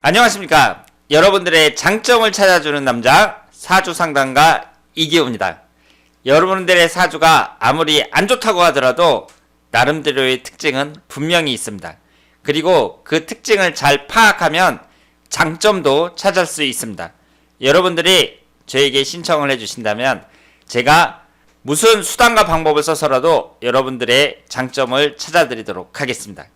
안녕하십니까. 여러분들의 장점을 찾아주는 남자 사주상담가 이기호입니다. 여러분들의 사주가 아무리 안 좋다고 하더라도 나름대로의 특징은 분명히 있습니다. 그리고 그 특징을 잘 파악하면 장점도 찾을 수 있습니다. 여러분들이 저에게 신청을 해주신다면 제가 무슨 수단과 방법을 써서라도 여러분들의 장점을 찾아드리도록 하겠습니다.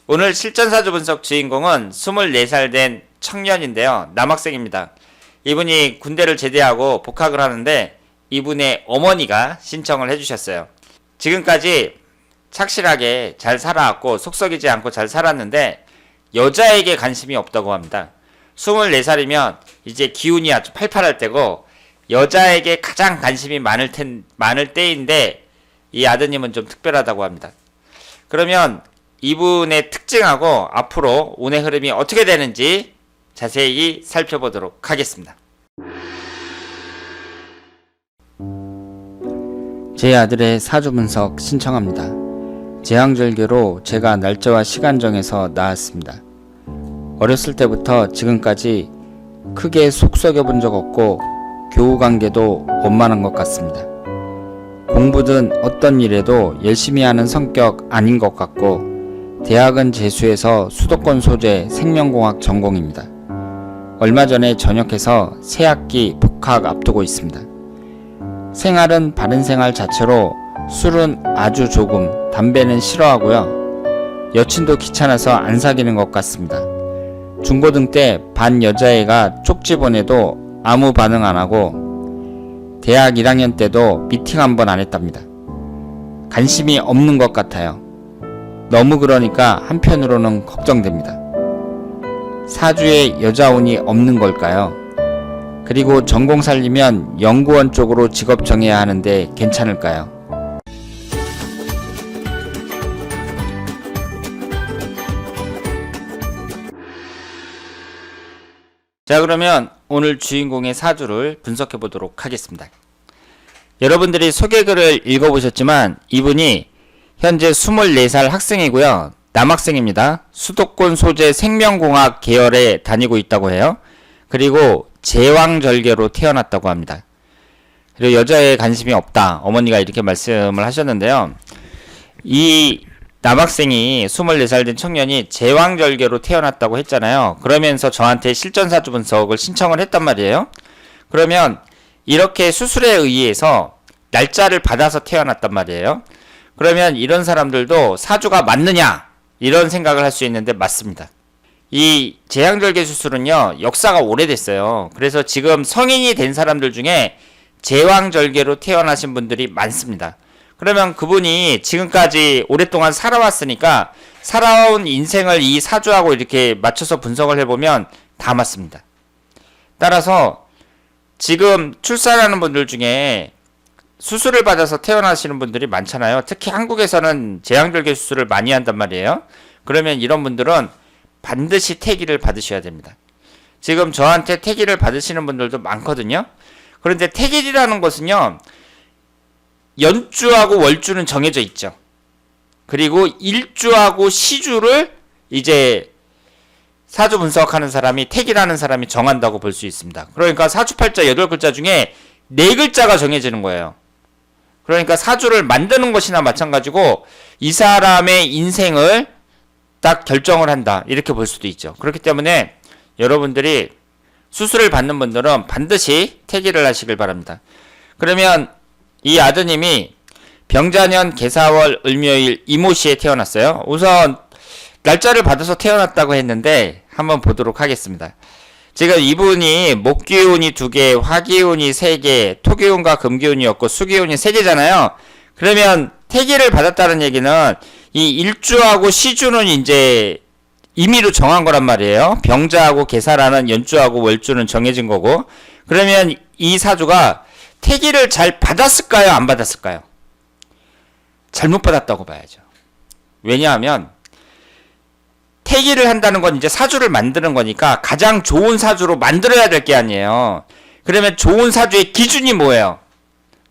오늘 실전사주 분석 주인공은 24살 된 청년인데요. 남학생입니다. 이분이 군대를 제대하고 복학을 하는데 이분의 어머니가 신청을 해주셨어요. 지금까지 착실하게 잘 살아왔고 속썩이지 않고 잘 살았는데 여자에게 관심이 없다고 합니다. 24살이면 이제 기운이 아주 팔팔할 때고 여자에게 가장 관심이 많을 때인데 이 아드님은 좀 특별하다고 합니다. 그러면 이분의 특징하고 앞으로 운의 흐름이 어떻게 되는지 자세히 살펴보도록 하겠습니다. 제 아들의 사주 분석 신청합니다. 제왕절개로 제가 날짜와 시간 정해서 낳았습니다. 어렸을 때부터 지금까지 크게 속썩여 본 적 없고 교우관계도 원만한 것 같습니다. 공부든 어떤 일에도 열심히 하는 성격 아닌 것 같고 대학은 재수해서 수도권 소재 생명공학 전공입니다. 얼마 전에 전역해서 새학기 복학 앞두고 있습니다. 생활은 바른 생활 자체로 술은 아주 조금, 담배는 싫어하고요. 여친도 귀찮아서 안 사귀는 것 같습니다. 중고등 때 반 여자애가 쪽지 보내도 아무 반응 안 하고 대학 1학년 때도 미팅 한 번 안 했답니다. 관심이 없는 것 같아요. 너무 그러니까 한편으로는 걱정됩니다. 사주에 여자운이 없는 걸까요? 그리고 전공 살리면 연구원 쪽으로 직업 정해야 하는데 괜찮을까요? 자, 그러면 오늘 주인공의 사주를 분석해 보도록 하겠습니다. 여러분들이 소개글을 읽어보셨지만 이분이 현재 24살 학생이고요. 남학생입니다. 수도권 소재 생명공학 계열에 다니고 있다고 해요. 그리고 제왕절개로 태어났다고 합니다. 그리고 여자에 관심이 없다. 어머니가 이렇게 말씀을 하셨는데요. 이 남학생이 24살 된 청년이 제왕절개로 태어났다고 했잖아요. 그러면서 저한테 실전사주 분석을 신청을 했단 말이에요. 그러면 이렇게 수술에 의해서 날짜를 받아서 태어났단 말이에요. 그러면 이런 사람들도 사주가 맞느냐 이런 생각을 할 수 있는데 맞습니다. 이 제왕절개 수술은요 역사가 오래됐어요. 그래서 지금 성인이 된 사람들 중에 제왕절개로 태어나신 분들이 많습니다. 그러면 그분이 지금까지 오랫동안 살아왔으니까 살아온 인생을 이 사주하고 이렇게 맞춰서 분석을 해보면 다 맞습니다. 따라서 지금 출산하는 분들 중에 수술을 받아서 태어나시는 분들이 많잖아요. 특히 한국에서는 제왕절개 수술을 많이 한단 말이에요. 그러면 이런 분들은 반드시 태기를 받으셔야 됩니다. 지금 저한테 태기를 받으시는 분들도 많거든요. 그런데 태기라는 것은요. 연주하고 월주는 정해져 있죠. 그리고 일주하고 시주를 이제 사주 분석하는 사람이 태기라는 사람이 정한다고 볼 수 있습니다. 그러니까 사주팔자 8글자 중에 4글자가 정해지는 거예요. 그러니까 사주를 만드는 것이나 마찬가지고 이 사람의 인생을 딱 결정을 한다. 이렇게 볼 수도 있죠. 그렇기 때문에 여러분들이 수술을 받는 분들은 반드시 태기를 하시길 바랍니다. 그러면 이 아드님이 병자년 개사월 을묘일 이모시에 태어났어요. 우선 날짜를 받아서 태어났다고 했는데 한번 보도록 하겠습니다. 지금 이분이 목기운이 2개, 화기운이 3개, 토기운과 금기운이었고 수기운이 3개잖아요. 그러면 태기를 받았다는 얘기는 이 일주하고 시주는 이제 임의로 정한 거란 말이에요. 병자하고 계사라는 연주하고 월주는 정해진 거고. 그러면 이 사주가 태기를 잘 받았을까요? 안 받았을까요? 잘못 받았다고 봐야죠. 왜냐하면 태기를 한다는 건 이제 사주를 만드는 거니까 가장 좋은 사주로 만들어야 될 게 아니에요. 그러면 좋은 사주의 기준이 뭐예요?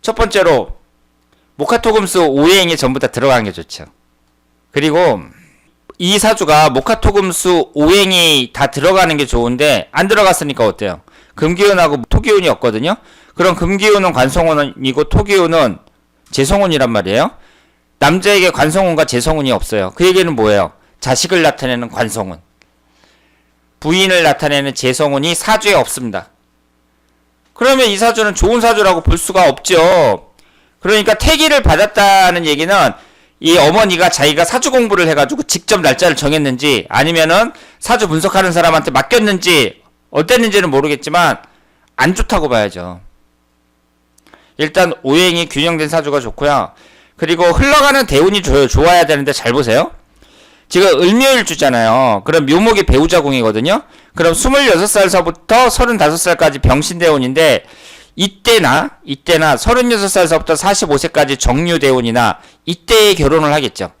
첫 번째로 목화토금수 오행이 전부 다 들어간 게 좋죠. 그리고 이 사주가 목화토금수 오행이 다 들어가는 게 좋은데 안 들어갔으니까 어때요? 금기운하고 토기운이 없거든요. 그럼 금기운은 관성운이고 토기운은 재성운이란 말이에요. 남자에게 관성운과 재성운이 없어요. 그 얘기는 뭐예요? 자식을 나타내는 관성운, 부인을 나타내는 재성운이 사주에 없습니다. 그러면 이 사주는 좋은 사주라고 볼 수가 없죠. 그러니까 태기를 받았다는 얘기는 이 어머니가 자기가 사주 공부를 해가지고 직접 날짜를 정했는지 아니면은 사주 분석하는 사람한테 맡겼는지 어땠는지는 모르겠지만 안 좋다고 봐야죠. 일단 오행이 균형된 사주가 좋고요. 그리고 흘러가는 대운이 좋아야 되는데 잘 보세요. 지금 을묘일주잖아요. 그럼 묘목이 배우자궁이거든요. 그럼 26살서부터 35살까지 병신대운인데 이때나 36살서부터 45세까지 정유대운이나 이때에 결혼을 하겠죠.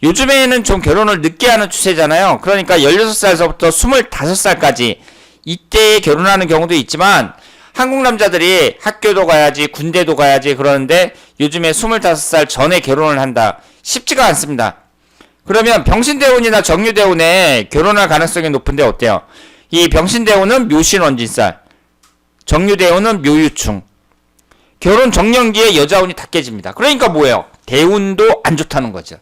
요즘에는 좀 결혼을 늦게 하는 추세잖아요. 그러니까 16살서부터 25살까지 이때에 결혼하는 경우도 있지만 한국 남자들이 학교도 가야지 군대도 가야지 그러는데 요즘에 25살 전에 결혼을 한다. 쉽지가 않습니다. 그러면 병신대운이나 정유대운에 결혼할 가능성이 높은데 어때요? 이 병신대운은 묘신원진살, 정유대운은 묘유충. 결혼 정년기에 여자운이 다 깨집니다. 그러니까 뭐예요? 대운도 안 좋다는 거죠.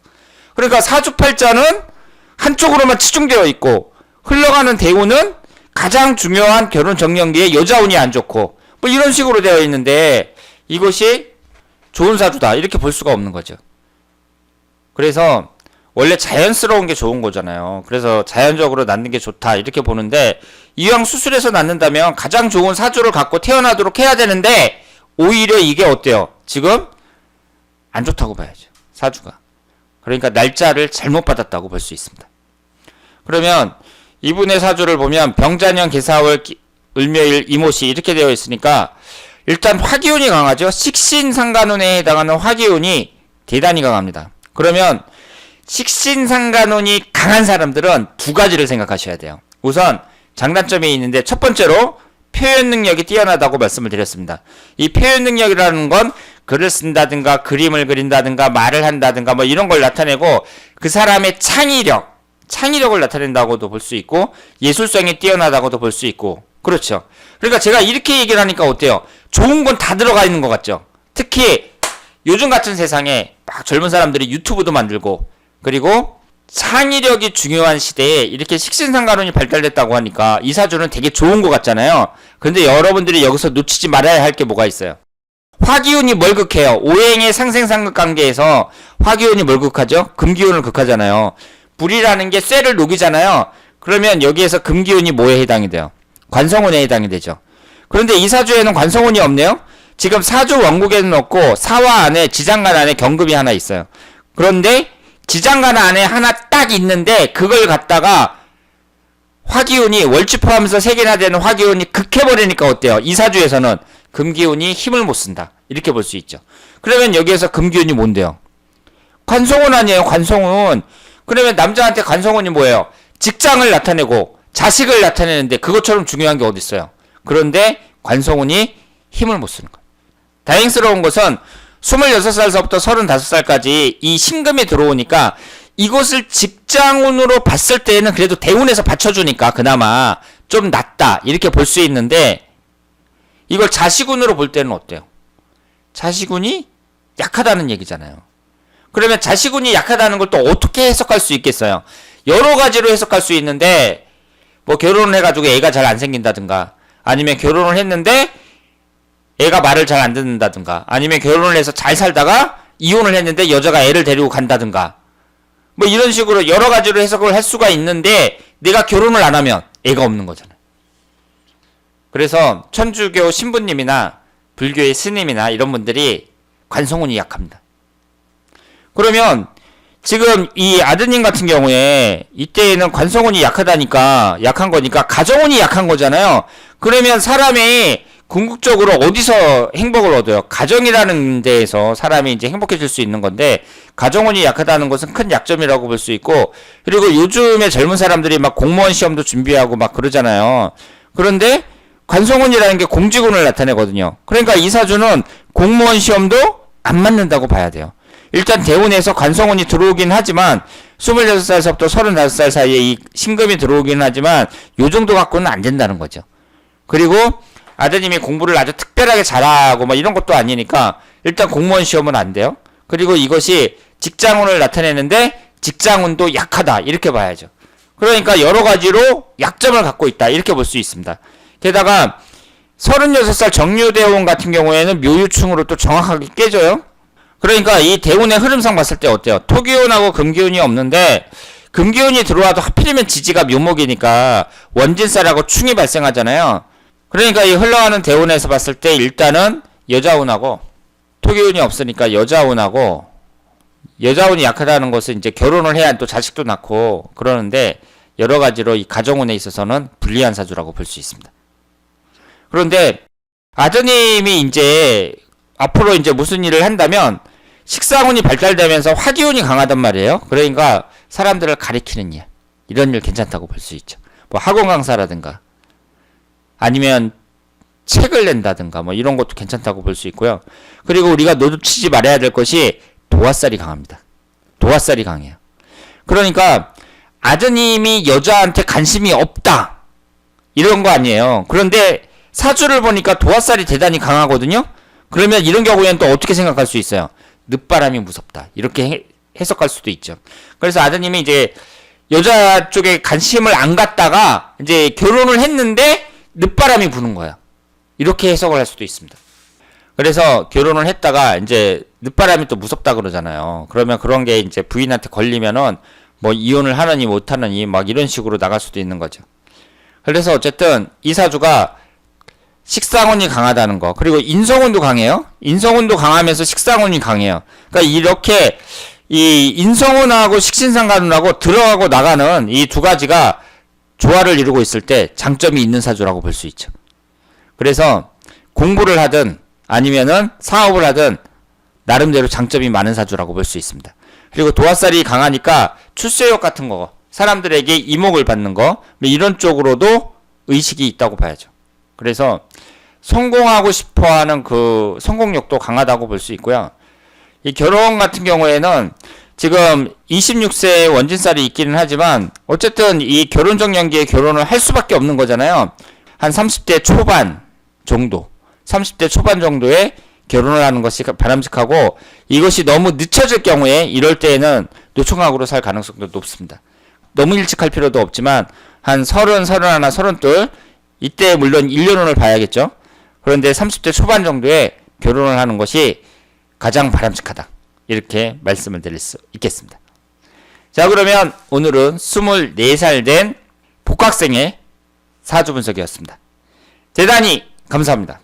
그러니까 사주팔자는 한쪽으로만 치중되어 있고 흘러가는 대운은 가장 중요한 결혼 정년기에 여자운이 안 좋고 뭐 이런 식으로 되어 있는데 이것이 좋은 사주다 이렇게 볼 수가 없는 거죠. 그래서 원래 자연스러운 게 좋은 거잖아요. 그래서 자연적으로 낳는 게 좋다 이렇게 보는데 이왕 수술해서 낳는다면 가장 좋은 사주를 갖고 태어나도록 해야 되는데 오히려 이게 어때요? 지금 안 좋다고 봐야죠. 사주가. 그러니까 날짜를 잘못 받았다고 볼 수 있습니다. 그러면 이분의 사주를 보면 병자년 개사월 을묘일 이모시 이렇게 되어 있으니까 일단 화기운이 강하죠. 식신상간운에 해당하는 화기운이 대단히 강합니다. 그러면 식신상간운이 강한 사람들은 두 가지를 생각하셔야 돼요. 우선 장단점이 있는데 첫 번째로 표현 능력이 뛰어나다고 말씀을 드렸습니다. 이 표현 능력이라는 건 글을 쓴다든가 그림을 그린다든가 말을 한다든가 뭐 이런 걸 나타내고 그 사람의 창의력을 나타낸다고도 볼 수 있고 예술성이 뛰어나다고도 볼 수 있고 그렇죠. 그러니까 제가 이렇게 얘기를 하니까 어때요? 좋은 건 다 들어가 있는 것 같죠. 특히 요즘 같은 세상에 막 젊은 사람들이 유튜브도 만들고 그리고 창의력이 중요한 시대에 이렇게 식신상간운이 발달됐다고 하니까 이 사주는 되게 좋은 것 같잖아요. 그런데 여러분들이 여기서 놓치지 말아야 할 게 뭐가 있어요? 화기운이 뭘 극해요? 오행의 상생상극 관계에서 화기운이 뭘 극하죠? 금기운을 극하잖아요. 불이라는 게 쇠를 녹이잖아요. 그러면 여기에서 금기운이 뭐에 해당이 돼요? 관성운에 해당이 되죠. 그런데 이 사주에는 관성운이 없네요. 지금 사주 원국에는 없고 사화 안에 지장간 안에 경금이 하나 있어요. 그런데 지장간 안에 하나 딱 있는데 그걸 갖다가 화기운이 월지 포함해서 3개나 되는 화기운이 극해버리니까 어때요? 이 사주에서는 금기운이 힘을 못 쓴다. 이렇게 볼 수 있죠. 그러면 여기에서 금기운이 뭔데요? 관성운 아니에요. 관성운. 그러면 남자한테 관성운이 뭐예요? 직장을 나타내고 자식을 나타내는데 그것처럼 중요한 게 어디 있어요? 그런데 관성운이 힘을 못 쓰는 거예요. 다행스러운 것은 26살서부터 35살까지 이 신금이 들어오니까 이것을 직장운으로 봤을 때에는 그래도 대운에서 받쳐주니까 그나마 좀 낫다 이렇게 볼 수 있는데 이걸 자식운으로 볼 때는 어때요? 자식운이 약하다는 얘기잖아요. 그러면 자식운이 약하다는 걸 또 어떻게 해석할 수 있겠어요? 여러 가지로 해석할 수 있는데 뭐 결혼을 해가지고 애가 잘 안 생긴다든가 아니면 결혼을 했는데 애가 말을 잘 안 듣는다든가 아니면 결혼을 해서 잘 살다가 이혼을 했는데 여자가 애를 데리고 간다든가 뭐 이런 식으로 여러 가지로 해석을 할 수가 있는데 내가 결혼을 안 하면 애가 없는 거잖아요. 그래서 천주교 신부님이나 불교의 스님이나 이런 분들이 관성운이 약합니다. 그러면 지금 이 아드님 같은 경우에 이때에는 관성운이 약하다니까 약한 거니까 가정운이 약한 거잖아요. 그러면 사람이 궁극적으로 어디서 행복을 얻어요? 가정이라는 데에서 사람이 이제 행복해질 수 있는 건데 가정운이 약하다는 것은 큰 약점이라고 볼 수 있고 그리고 요즘에 젊은 사람들이 막 공무원 시험도 준비하고 막 그러잖아요. 그런데 관성운이라는 게 공직운을 나타내거든요. 그러니까 이 사주는 공무원 시험도 안 맞는다고 봐야 돼요. 일단 대운에서 관성운이 들어오긴 하지만 26살서부터 35살 사이에 이 신금이 들어오긴 하지만 요 정도 갖고는 안 된다는 거죠. 그리고 아드님이 공부를 아주 특별하게 잘하고 뭐 이런 것도 아니니까 일단 공무원 시험은 안 돼요. 그리고 이것이 직장운을 나타내는데 직장운도 약하다 이렇게 봐야죠. 그러니까 여러 가지로 약점을 갖고 있다 이렇게 볼 수 있습니다. 게다가 36살 정유대운 같은 경우에는 묘유충으로 또 정확하게 깨져요. 그러니까 이 대운의 흐름상 봤을 때 어때요? 토기운하고 금기운이 없는데 금기운이 들어와도 하필이면 지지가 묘목이니까 원진살하고 충이 발생하잖아요. 그러니까 이 흘러가는 대운에서 봤을 때 일단은 여자운하고 토기운이 없으니까 여자운하고 여자운이 약하다는 것은 이제 결혼을 해야 또 자식도 낳고 그러는데 여러 가지로 이 가정운에 있어서는 불리한 사주라고 볼 수 있습니다. 그런데 아드님이 이제 앞으로 이제 무슨 일을 한다면 식상운이 발달되면서 화기운이 강하단 말이에요. 그러니까 사람들을 가리키는 일, 이런 일 괜찮다고 볼 수 있죠. 뭐 학원 강사라든가 아니면 책을 낸다든가 뭐 이런 것도 괜찮다고 볼 수 있고요. 그리고 우리가 놓치지 말아야 될 것이 도화살이 강합니다. 도화살이 강해요. 그러니까 아드님이 여자한테 관심이 없다 이런 거 아니에요. 그런데 사주를 보니까 도화살이 대단히 강하거든요. 그러면 이런 경우에는 또 어떻게 생각할 수 있어요? 늦바람이 무섭다 이렇게 해석할 수도 있죠. 그래서 아드님이 이제 여자 쪽에 관심을 안 갖다가 이제 결혼을 했는데 늦바람이 부는 거야. 이렇게 해석을 할 수도 있습니다. 그래서 결혼을 했다가 이제 늦바람이 또 무섭다 그러잖아요. 그러면 그런 게 이제 부인한테 걸리면은 뭐 이혼을 하느니 못 하느니 막 이런 식으로 나갈 수도 있는 거죠. 그래서 어쨌든 이 사주가 식상운이 강하다는 거, 그리고 인성운도 강해요. 인성운도 강하면서 식상운이 강해요. 그러니까 이렇게 이 인성운하고 식신상간운하고 들어가고 나가는 이 두 가지가 조화를 이루고 있을 때 장점이 있는 사주라고 볼 수 있죠. 그래서 공부를 하든 아니면은 사업을 하든 나름대로 장점이 많은 사주라고 볼 수 있습니다. 그리고 도화살이 강하니까 출세욕 같은 거, 사람들에게 이목을 받는 거, 이런 쪽으로도 의식이 있다고 봐야죠. 그래서 성공하고 싶어하는 그 성공욕도 강하다고 볼 수 있고요. 이 결혼 같은 경우에는 지금 26세에 원진살이 있기는 하지만 어쨌든 이 결혼정년기에 결혼을 할 수밖에 없는 거잖아요. 한 30대 초반 정도, 30대 초반 정도에 결혼을 하는 것이 바람직하고, 이것이 너무 늦춰질 경우에 이럴 때에는 노총각으로 살 가능성도 높습니다. 너무 일찍 할 필요도 없지만 한 30, 31, 32 이때 물론 1년운을 봐야겠죠. 그런데 30대 초반 정도에 결혼을 하는 것이 가장 바람직하다 이렇게 말씀을 드릴 수 있겠습니다. 자, 그러면 오늘은 24살 된 복학생의 사주 분석이었습니다. 대단히 감사합니다.